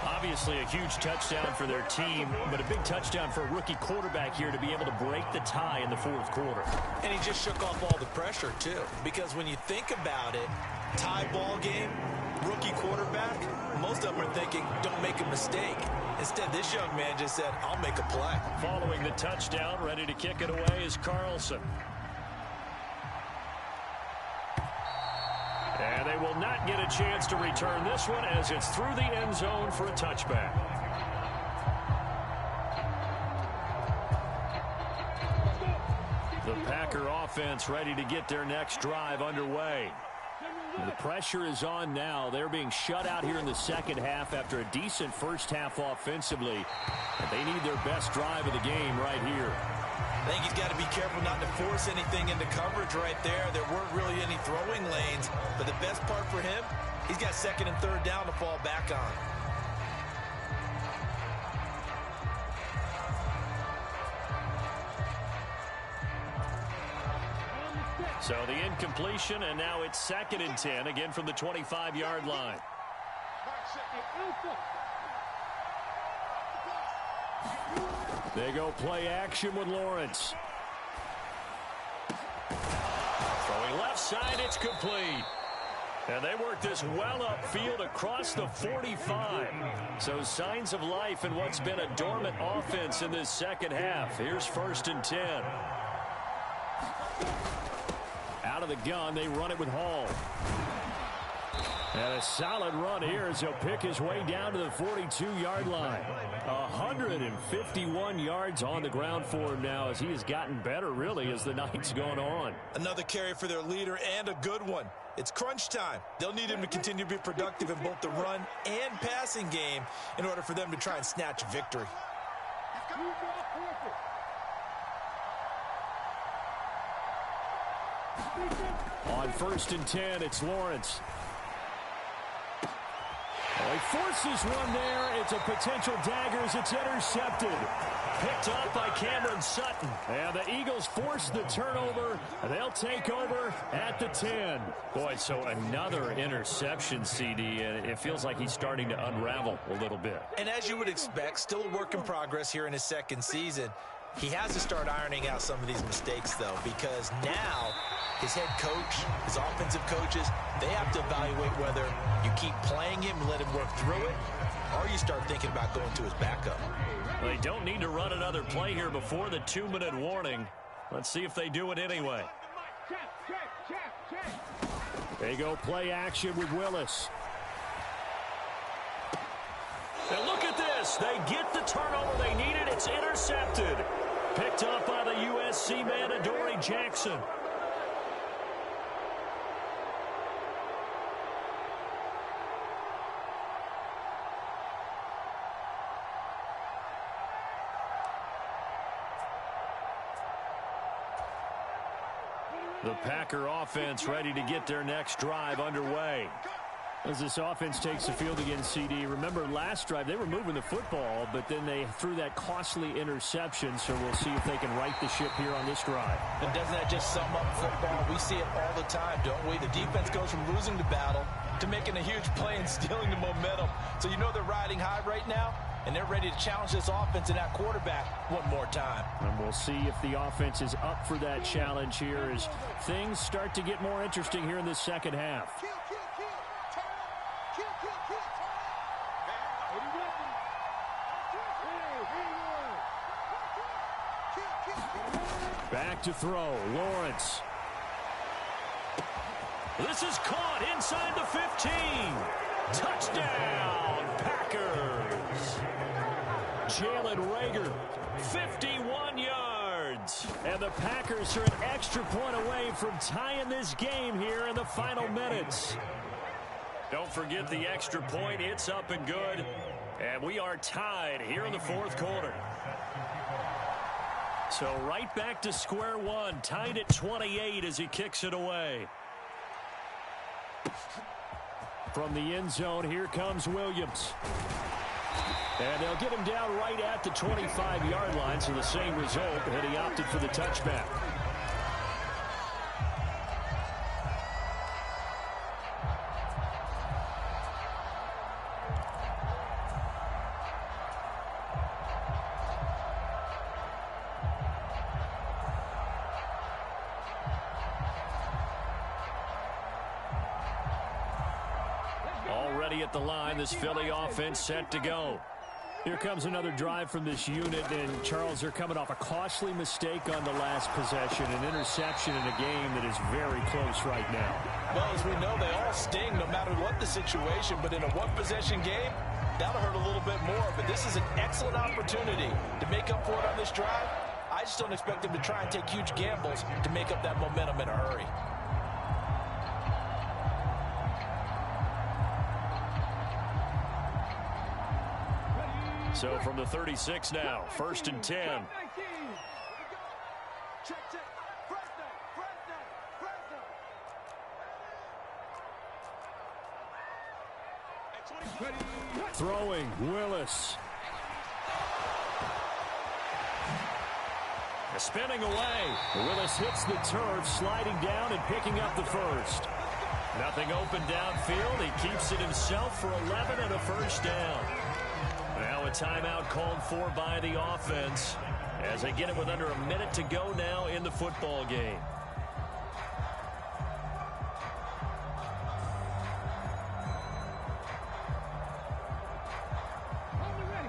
Obviously a huge touchdown for their team, but a big touchdown for a rookie quarterback here to be able to break the tie in the 4th quarter. And he just shook off all the pressure, too. Because when you think about it, tie ball game, rookie quarterback, most of them are thinking, don't make a mistake. Instead, this young man just said, I'll make a play. Following the touchdown, ready to kick it away is Carlson. And they will not get a chance to return this one as it's through the end zone for a touchback. The Packer offense ready to get their next drive underway. The pressure is on now. They're being shut out here in the 2nd half after a decent first half offensively. And they need their best drive of the game right here. I think he's got to be careful not to force anything into coverage right there. There weren't really any throwing lanes. But the best part for him, he's got 2nd and 3rd down to fall back on. So the incompletion, and now it's 2nd and 10, again from the 25-yard line. They go play action with Lawrence. Throwing left side, it's complete. And they work this well upfield across the 45. So signs of life in what's been a dormant offense in this 2nd half. Here's 1st and 10. Out of the gun, they run it with Hall. And a solid run here as he'll pick his way down to the 42-yard line. 151 yards on the ground for him now as he has gotten better, really, as the night's gone on. Another carry for their leader, and a good one. It's crunch time. They'll need him to continue to be productive in both the run and passing game in order for them to try and snatch victory. On 1st and 10, it's Lawrence. He forces one there. It's a potential dagger as it's intercepted. Picked up by Cameron Sutton. And the Eagles force the turnover. They'll take over at the 10. Boy, so another interception, CD, and it feels like he's starting to unravel a little bit. And as you would expect, still a work in progress here in his second season. He has to start ironing out some of these mistakes, though, because now his head coach, his offensive coaches, they have to evaluate whether you keep playing him and let him work through it, or you start thinking about going to his backup. They don't need to run another play here before the 2-minute warning. Let's see if they do it anyway. They go play action with Willis. And look at this. They get the turnover they needed. It's intercepted. Picked up by the USC man, Adoree Jackson. The Packer offense ready to get their next drive underway. As this offense takes the field against CD, remember last drive they were moving the football, but then they threw that costly interception, so we'll see if they can right the ship here on this drive. And doesn't that just sum up football? We see it all the time, don't we? The defense goes from losing the battle to making a huge play and stealing the momentum. So you know they're riding high right now, and they're ready to challenge this offense and that quarterback one more time. And we'll see if the offense is up for that challenge here as things start to get more interesting here in this second half. Back to throw, Lawrence. This is caught inside the 15. Touchdown, Packers. Jalen Reagor, 51 yards. And the Packers are an extra point away from tying this game here in the final minutes. Don't forget the extra point. It's up and good. And we are tied here in the fourth quarter. So right back to square one, tied at 28 as he kicks it away. From the end zone, here comes Williams. And they'll get him down right at the 25-yard line, so the same result, and he opted for the touchback. Already at the line, this Philly offense set to go. Here comes another drive from this unit, and Charles, they're coming off a costly mistake on the last possession, an interception in a game that is very close right now. Well, as we know, they all sting no matter what the situation, but in a one-possession game, that'll hurt a little bit more, but this is an excellent opportunity to make up for it on this drive. I just don't expect them to try and take huge gambles to make up that momentum in a hurry. So from the 36 now, 1st and 10. Throwing, Willis. Spinning away. Willis hits the turf, sliding down and picking up the first. Nothing open downfield. He keeps it himself for 11 and a first down. Now a timeout called for by the offense as they get it with under a minute to go now in the football game.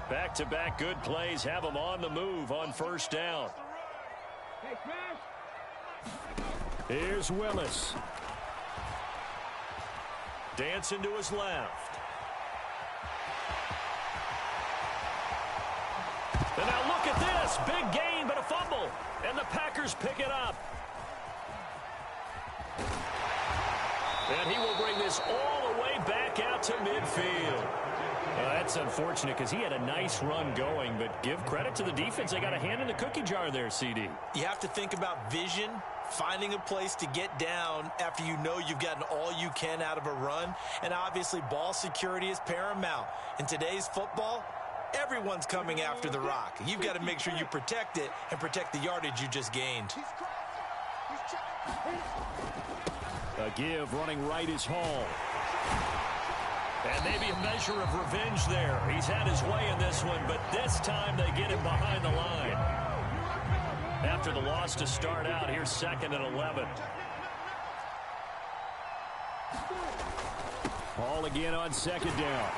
Back-to-back good plays have them on the move on first down. Here's Willis. Dancing to his left. And now look at this. Big gain, but a fumble. And the Packers pick it up. And he will bring this all the way back out to midfield. Well, that's unfortunate because he had a nice run going, but give credit to the defense. They got a hand in the cookie jar there, CD. You have to think about vision, finding a place to get down after you know you've gotten all you can out of a run, and obviously ball security is paramount. In today's football, everyone's coming after the rock. You've got to make sure you protect it and protect the yardage you just gained. A give running right is Hall. And maybe a measure of revenge there. He's had his way in this one, but this time they get him behind the line. After the loss to start out, here's 2nd and 11. Hall again on 2nd down.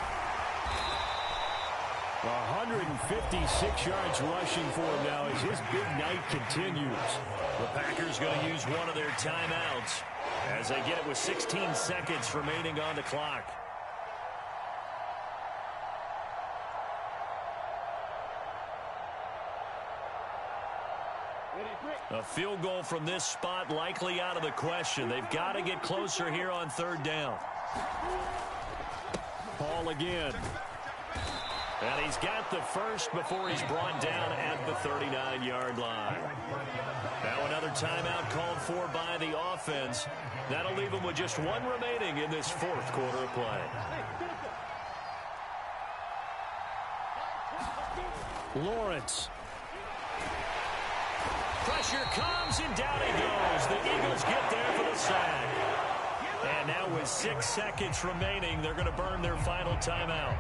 156 yards rushing for him now as his big night continues. The Packers going to use one of their timeouts as they get it with 16 seconds remaining on the clock. A field goal from this spot likely out of the question. They've got to get closer here on 3rd down. Hall again. And he's got the first before he's brought down at the 39-yard line. Now another timeout called for by the offense. That'll leave him with just one remaining in this 4th quarter of play. Lawrence. Pressure comes, and down he goes. The Eagles get there for the sack. And now with 6 seconds remaining, they're going to burn their final timeout.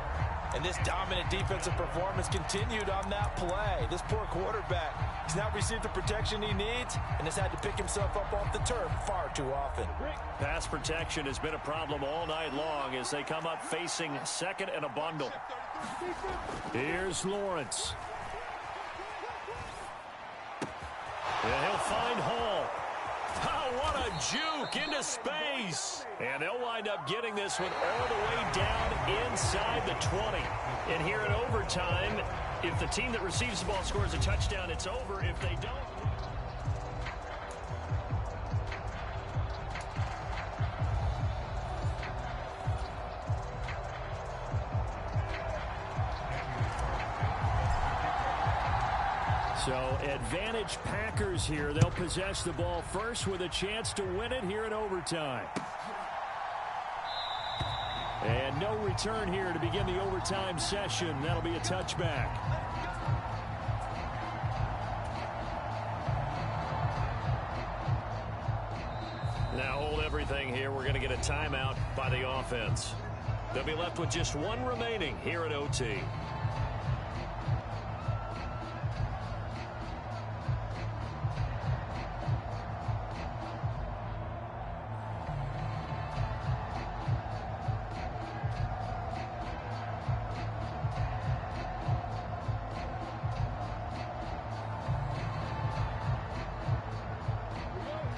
And this dominant defensive performance continued on that play. This poor quarterback, he's now received the protection he needs and has had to pick himself up off the turf far too often. Pass protection has been a problem all night long as they come up facing 2nd and a bundle. Here's Lawrence. And he'll find Hall. Oh, what a juke into space. And they'll wind up getting this one all the way down inside the 20. And here in overtime, if the team that receives the ball scores a touchdown, it's over. If they don't... So advantage Packers here. They'll possess the ball first with a chance to win it here in overtime. And no return here to begin the overtime session. That'll be a touchback. Now hold everything here. We're going to get a timeout by the offense. They'll be left with just one remaining here at OT.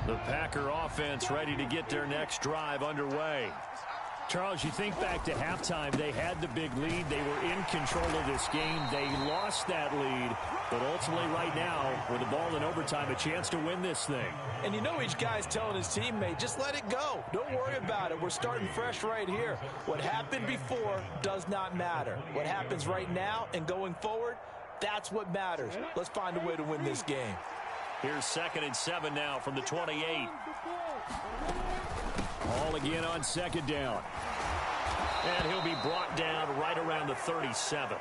The Packer offense ready to get their next drive underway. Charles, you think back to halftime, they had the big lead. They were in control of this game. They lost that lead, but ultimately right now, with the ball in overtime, a chance to win this thing. And you know each guy's telling his teammate, just let it go. Don't worry about it. We're starting fresh right here. What happened before does not matter. What happens right now and going forward, that's what matters. Let's find a way to win this game. Here's 2nd and 7 now from the 28. Hall again on 2nd down. And he'll be brought down right around the 37.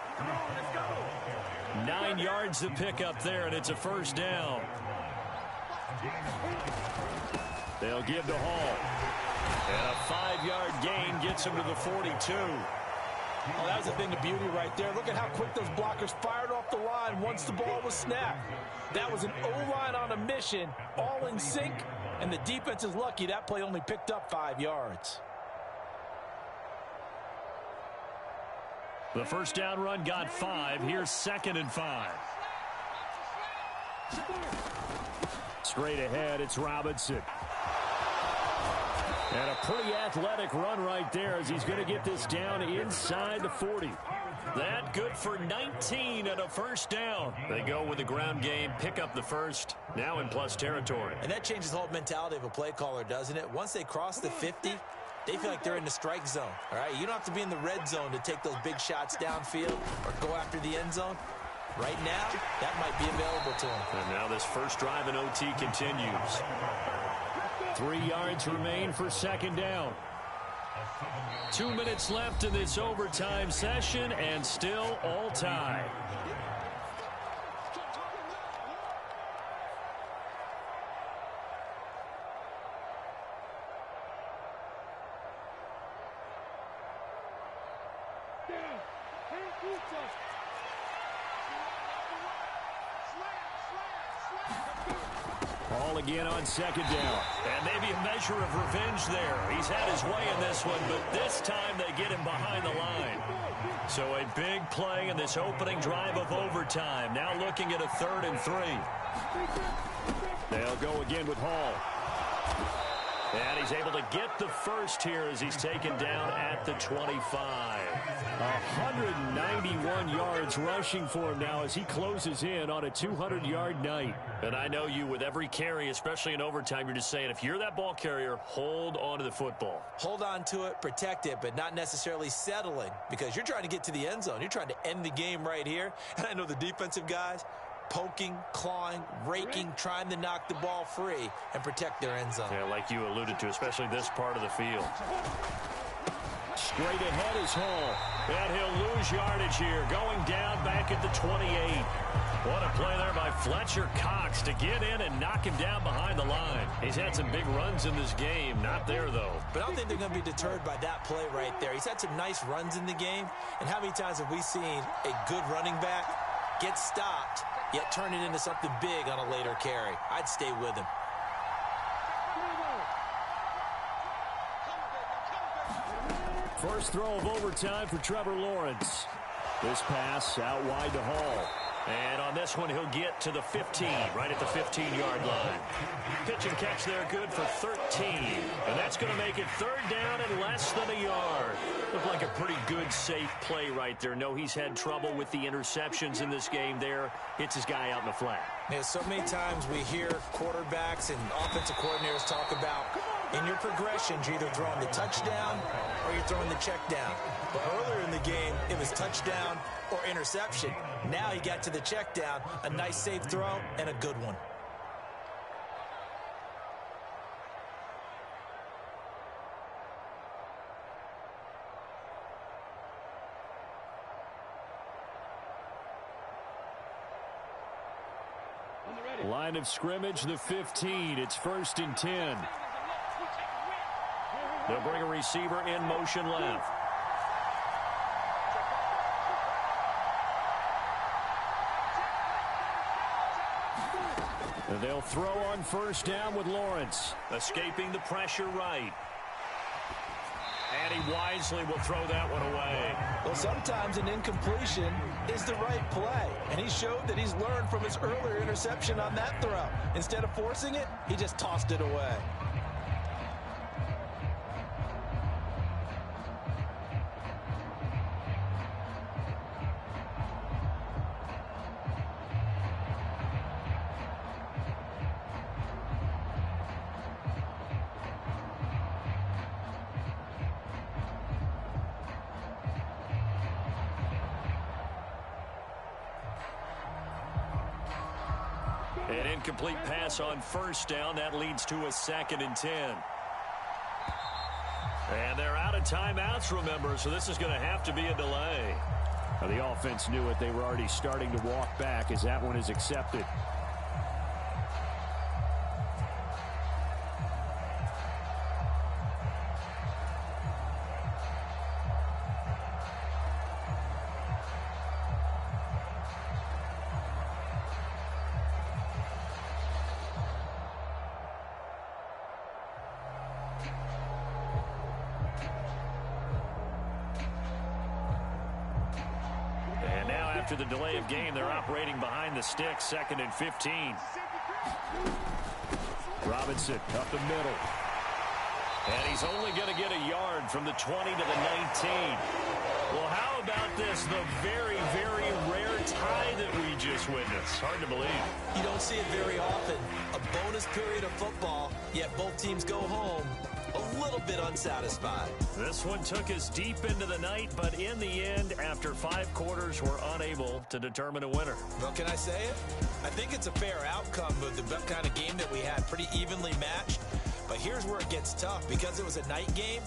9 yards to pick up there, and it's a 1st down. They'll give to Hall. And a 5-yard gain gets him to the 42. Oh, that was a thing of beauty right there. Look at how quick those blockers fired off the line once the ball was snapped. That was an O-line on a mission, all in sync, and the defense is lucky that play only picked up 5 yards. The 1st down run got 5. Here's 2nd and 5. Straight ahead, it's Robinson. And a pretty athletic run right there as he's going to get this down inside the 40. That good for 19 and a first down. They go with the ground game, pick up the first, now in plus territory. And that changes the whole mentality of a play caller, doesn't it? Once they cross the 50, they feel like they're in the strike zone, all right? You don't have to be in the red zone to take those big shots downfield or go after the end zone. Right now, that might be available to them. And now this first drive in OT continues. 3 yards remain for second down. 2 minutes left in this overtime session, and still all tied. Ball again on second down. And maybe a measure of revenge there. He's had his way in this one, but this time they get him behind the line. So a big play in this opening drive of overtime. Now looking at a 3rd and 3. They'll go again with Hall. And he's able to get the first here as he's taken down at the 25. 191 yards rushing for him now as he closes in on a 200-yard night. And I know you, with every carry, especially in overtime, you're just saying, if you're that ball carrier, hold on to the football. Hold on to it, protect it, but not necessarily settling, because you're trying to get to the end zone. You're trying to end the game right here. And I know the defensive guys, poking, clawing, raking, trying to knock the ball free and protect their end zone. Yeah, like you alluded to, especially this part of the field. Straight ahead is Hall. And he'll lose yardage here, going down back at the 28. What a play there by Fletcher Cox to get in and knock him down behind the line. He's had some big runs in this game. Not there, though. But I don't think they're going to be deterred by that play right there. He's had some nice runs in the game. And how many times have we seen a good running back get stopped, yet turn it into something big on a later carry? I'd stay with him. First throw of overtime for Trevor Lawrence. This pass out wide to Hall. And on this one, he'll get to the 15, right at the 15-yard line. Pitch and catch there, good for 13. And that's going to make it 3rd down and less than a yard. Looked like a pretty good, safe play right there. No, he's had trouble with the interceptions in this game there. Hits his guy out in the flat. Yeah, so many times we hear quarterbacks and offensive coordinators talk about in your progressions, you're either throwing the touchdown or you're throwing the check down. But earlier in the game, it was touchdown or interception. Now he got to the check down, a nice safe throw, and a good one. Line of scrimmage, the 15. It's 1st and 10. They'll bring a receiver in motion left. And they'll throw on 1st down with Lawrence. Escaping the pressure right. And he wisely will throw that one away. Well, sometimes an incompletion is the right play. And he showed that he's learned from his earlier interception on that throw. Instead of forcing it, he just tossed it away. An incomplete pass on 1st down. That leads to a 2nd and 10. And they're out of timeouts, remember, so this is going to have to be a delay. Now, the offense knew it. They were already starting to walk back as that one is accepted. After the delay of game, they're operating behind the sticks, 2nd and 15. Robinson up the middle. And he's only going to get a yard from the 20 to the 19. Well, how about this? The very, very rare tie that we just witnessed. Hard to believe. You don't see it very often. A bonus period of football, yet both teams go home a little bit unsatisfied. This one took us deep into the night, but in the end, after 5 quarters, we're unable to determine a winner. Well, can I say it? I think it's a fair outcome of the kind of game that we had, pretty evenly matched. But here's where it gets tough. Because it was a night game,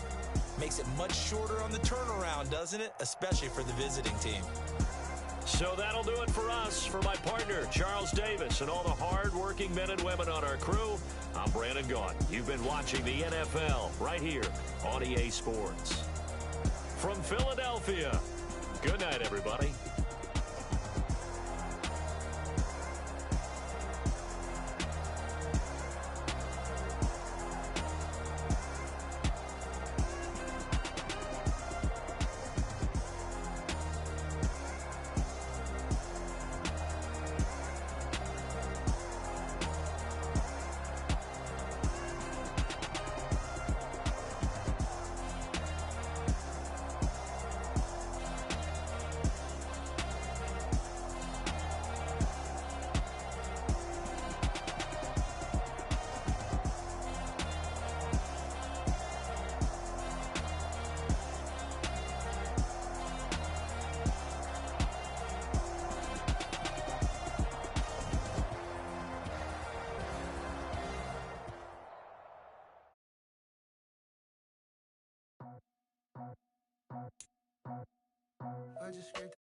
makes it much shorter on the turnaround, doesn't it? Especially for the visiting team. So that'll do it for us. For my partner, Charles Davis, and all the hard-working men and women on our crew, I'm Brandon Gaudin. You've been watching the NFL right here on EA Sports. From Philadelphia, good night, everybody. I just scraped